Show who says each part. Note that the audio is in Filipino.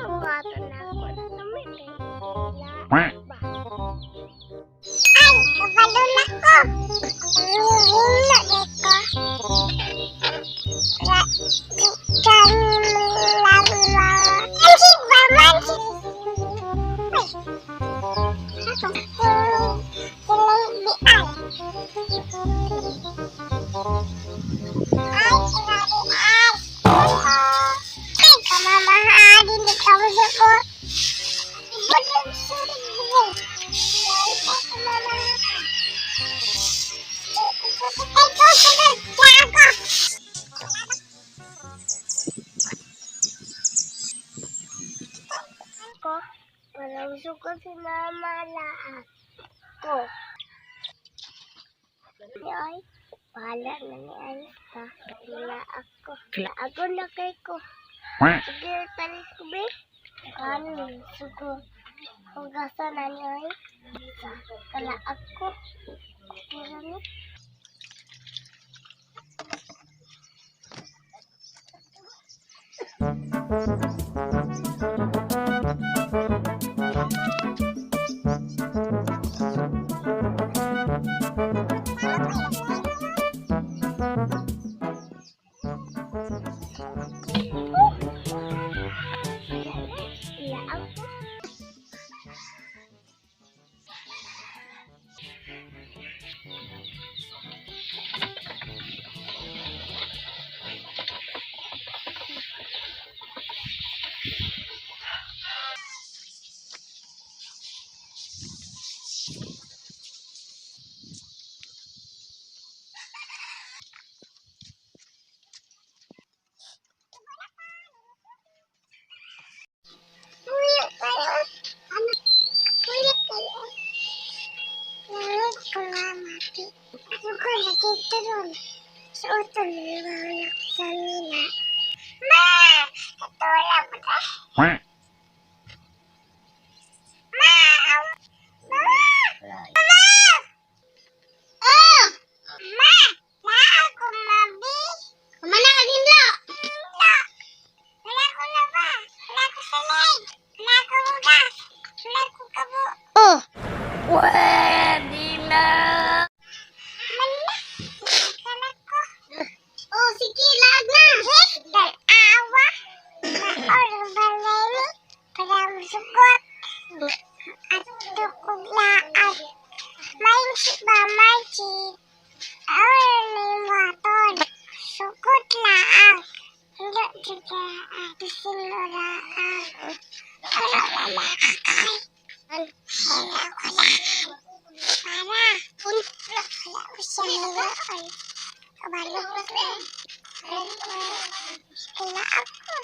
Speaker 1: Buhatan na ako na naman kay lahat ba? Ay, kabalo na ko. Hihina na ko. Kan lama. Mansig ba, mansig? Ay, ako silay ay, grabe ay. Ay, kamamahadin di ka mo ko. Ibulong sulit mo. Ay, kamamahadin. Ay, ko sunod na ako. Ko, walang suko si mama lahat. Ko. Ay, bahala na ni Alista. Wala ako. Ako na kay ko. Sige, talis ko be. Ano, suko. Hugasan na niya ay. Kala ako. Kira niya. Iya ako. Kuya kayo. Ano? Kuya kayo. Nangit ko nga mati. Ako ko nakita doon. Sa utol na mahulak sa nila. Ma! Ito wala mo tayo. Ma! Ma! Ma! Oh! Ma! Na ako mabi. Kumana ka din lo. Wala ko na ba? Wala ko sa leg. Wala ko ugas. Wala ko kabo. Oh! Pwede na! Mala! Kala ko. Oh, sige, lag na. Dal-awa. Maor balay. Para masugot. At tukuglaan. Mainsit ba, mainsit? Awal na yung waton. Sugot laang. Hindi juga disinuraan. Wala wala kakay. Wala wala. Para. Punta. Wala ko siya ngayon. Kabalo ko. Wala ako.